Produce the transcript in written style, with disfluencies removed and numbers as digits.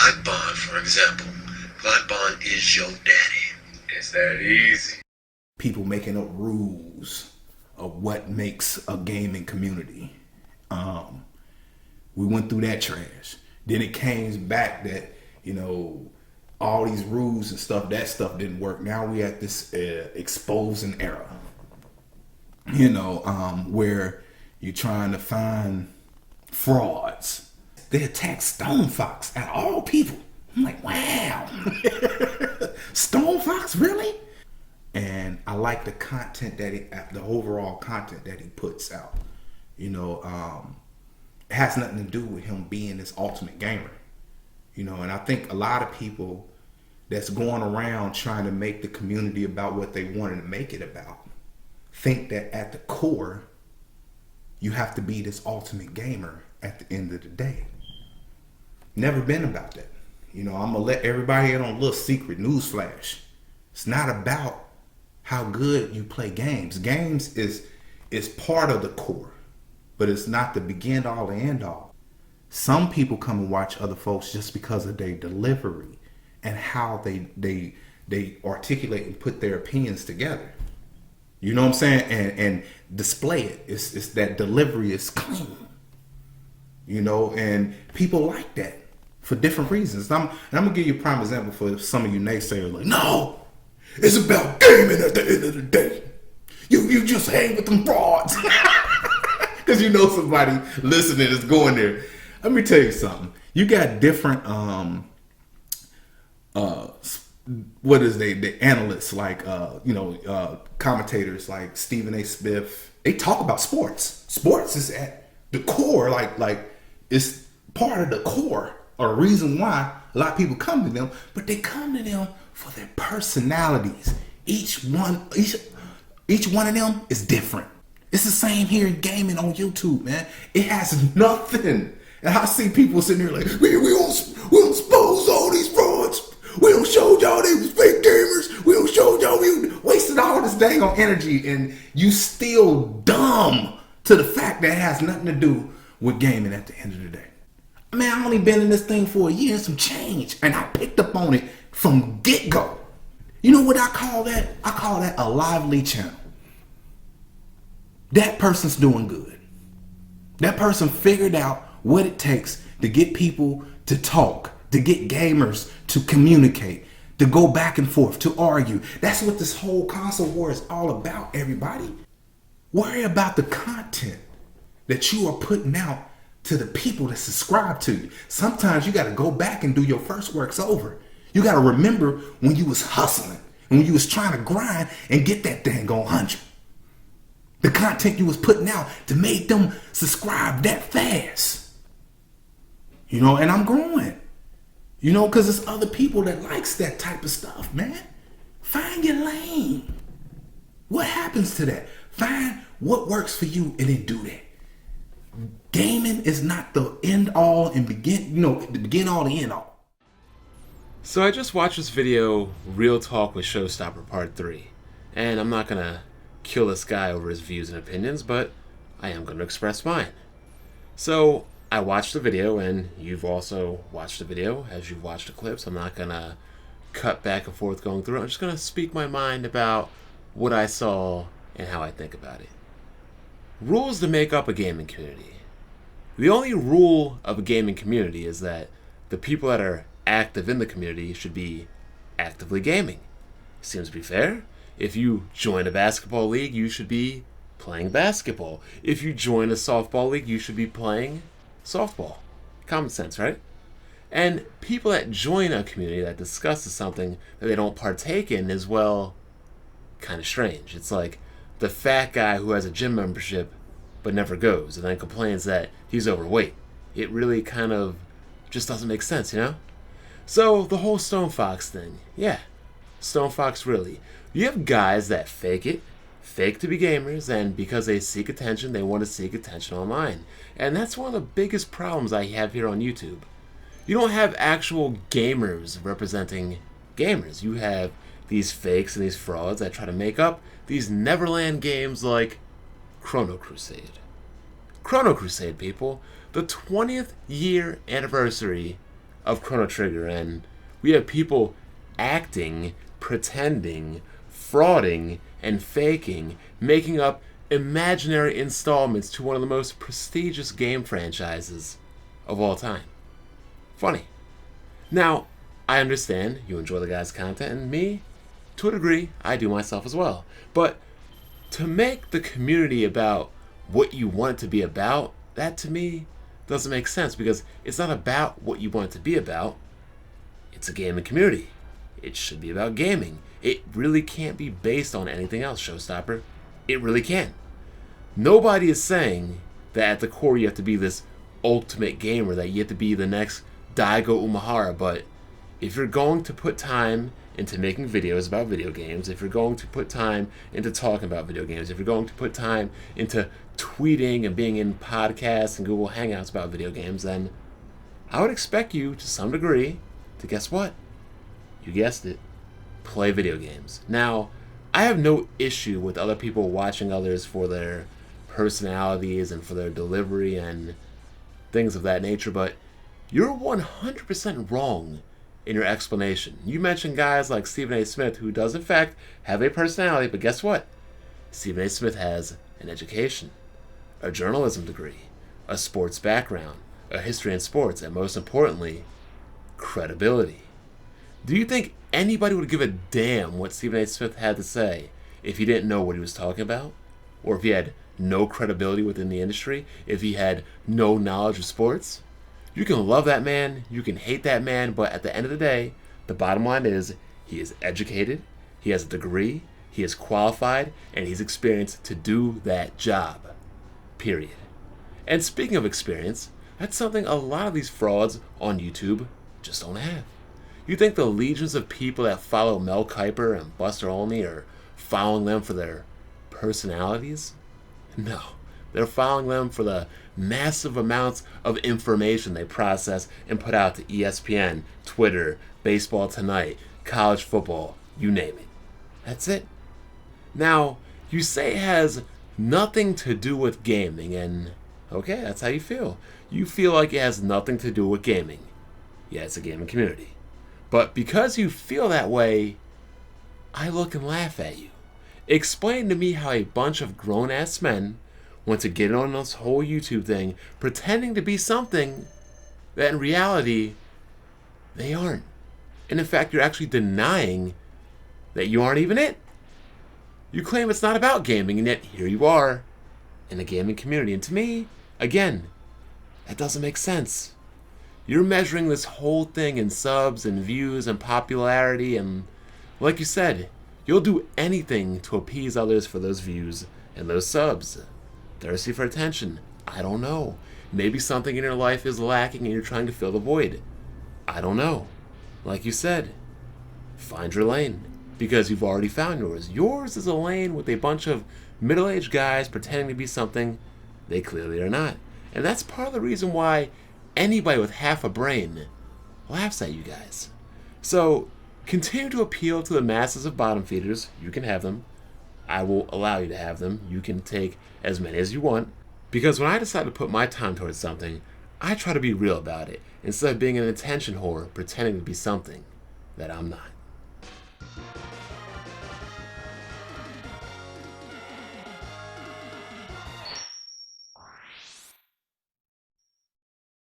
Black Bond, for example. Black Bond is your daddy. It's that easy. People making up rules of what makes a gaming community. We went through that trash. Then it came back that, all these rules and stuff, that stuff didn't work. Now we at this exposing era, where you're trying to find frauds. They attack Stone Fox at all people. I'm like, wow. Stone Fox, really? And I like the content the overall content that he puts out. It has nothing to do with him being this ultimate gamer. And I think a lot of people that's going around trying to make the community about what they wanted to make it about think that at the core, you have to be this ultimate gamer at the end of the day. Never been about that. I'm going to let everybody in on a little secret newsflash. It's not about how good you play games. Games is part of the core, but it's not the begin all and end all. Some people come and watch other folks just because of their delivery and how they articulate and put their opinions together. You know what I'm saying? And display it. It's that delivery is clean. And people like that for different reasons. And I'm gonna give you a prime example for some of you naysayers. Like, no, it's about gaming at the end of the day. You just hang with them frauds. Because somebody listening is going there. Let me tell you something. You got different the analysts like commentators like Stephen A. Smith. They talk about sports. Sports is at the core, like it's part of the core or the reason why a lot of people come to them, but they come to them for their personalities. Each one of them is different. It's the same here in gaming on YouTube, man. It has nothing. And I see people sitting there like, we don't expose all these frauds. We don't show y'all they was fake gamers. We don't show y'all we wasted all this dang on energy, and you still dumb to the fact that it has nothing to do with gaming at the end of the day. Man, I only been in this thing for a year and some change, and I picked up on it from get-go. You know what I call that? I call that a lively channel. That person's doing good. That person figured out what it takes to get people to talk, to get gamers to communicate, to go back and forth, to argue. That's what this whole console war is all about, everybody. Worry about the content that you are putting out to the people that subscribe to you. Sometimes you got to go back and do your first works over. You got to remember when you was hustling and when you was trying to grind and get that dang on 100. The content you was putting out to make them subscribe that fast. And I'm growing. Because there's other people that likes that type of stuff, man. Find your lane. What happens to that? Find what works for you and then do that. Gaming is not the end all and the begin all, the end all. So I just watched this video, Real Talk with Showstopper Part 3. And I'm not going to kill this guy over his views and opinions, but I am going to express mine. So I watched the video, and you've also watched the video as you've watched the clips. I'm not going to cut back and forth going through it. I'm just going to speak my mind about what I saw and how I think about it. Rules to make up a gaming community. The only rule of a gaming community is that the people that are active in the community should be actively gaming. Seems to be fair. If you join a basketball league, you should be playing basketball. If you join a softball league, you should be playing softball. Common sense, right? And people that join a community that discusses something that they don't partake in is, well, kind of strange. It's like the fat guy who has a gym membership but never goes and then complains that he's overweight. It really kind of just doesn't make sense, So the whole Stone Fox thing, yeah, Stone Fox really. You have guys that fake to be gamers, and because they seek attention, they want to seek attention online. And that's one of the biggest problems I have here on YouTube. You don't have actual gamers representing gamers. You have these fakes and these frauds that try to make up these Neverland games like Chrono Crusade. Chrono Crusade, people, the 20th year anniversary of Chrono Trigger, and we have people acting, pretending, frauding, and faking, making up imaginary installments to one of the most prestigious game franchises of all time. Funny. Now, I understand you enjoy the guy's content, and me, to a degree, I do myself as well. But to make the community about what you want it to be about, that to me doesn't make sense, because it's not about what you want it to be about. It's a gaming community. It should be about gaming. It really can't be based on anything else, Showstopper. It really can't. Nobody is saying that at the core you have to be this ultimate gamer, that you have to be the next Daigo Umehara, but if you're going to put time into making videos about video games, if you're going to put time into talking about video games, if you're going to put time into tweeting and being in podcasts and Google Hangouts about video games, then I would expect you, to some degree, to guess what? You guessed it. Play video games. Now, I have no issue with other people watching others for their personalities and for their delivery and things of that nature, but you're 100% wrong in your explanation. You mentioned guys like Stephen A. Smith, who does in fact have a personality, but guess what? Stephen A. Smith has an education, a journalism degree, a sports background, a history in sports, and most importantly, credibility. Do you think anybody would give a damn what Stephen A. Smith had to say if he didn't know what he was talking about? Or if he had no credibility within the industry? If he had no knowledge of sports? You can love that man, you can hate that man, but at the end of the day, the bottom line is he is educated, he has a degree, he is qualified, and he's experienced to do that job. Period. And speaking of experience, that's something a lot of these frauds on YouTube just don't have. You think the legions of people that follow Mel Kiper and Buster Olney are following them for their personalities? No. They're following them for the massive amounts of information they process and put out to ESPN, Twitter, Baseball Tonight, college football, you name it. That's it. Now, you say it has nothing to do with gaming, and okay, that's how you feel. You feel like it has nothing to do with gaming. Yeah, it's a gaming community. But because you feel that way, I look and laugh at you. Explain to me how a bunch of grown-ass men want to get on this whole YouTube thing, pretending to be something that in reality, they aren't. And in fact, you're actually denying that you aren't even it. You claim it's not about gaming, and yet here you are in the gaming community. And to me, again, that doesn't make sense. You're measuring this whole thing in subs and views and popularity, and like you said, you'll do anything to appease others for those views and those subs. Thirsty for attention? I don't know. Maybe something in your life is lacking and you're trying to fill the void. I don't know. Like you said, find your lane, because you've already found yours. Yours is a lane with a bunch of middle-aged guys pretending to be something they clearly are not. And that's part of the reason why anybody with half a brain laughs at you guys. So continue to appeal to the masses of bottom feeders. You can have them. I will allow you to have them. You can take as many as you want. Because when I decide to put my time towards something, I try to be real about it, instead of being an attention whore pretending to be something that I'm not.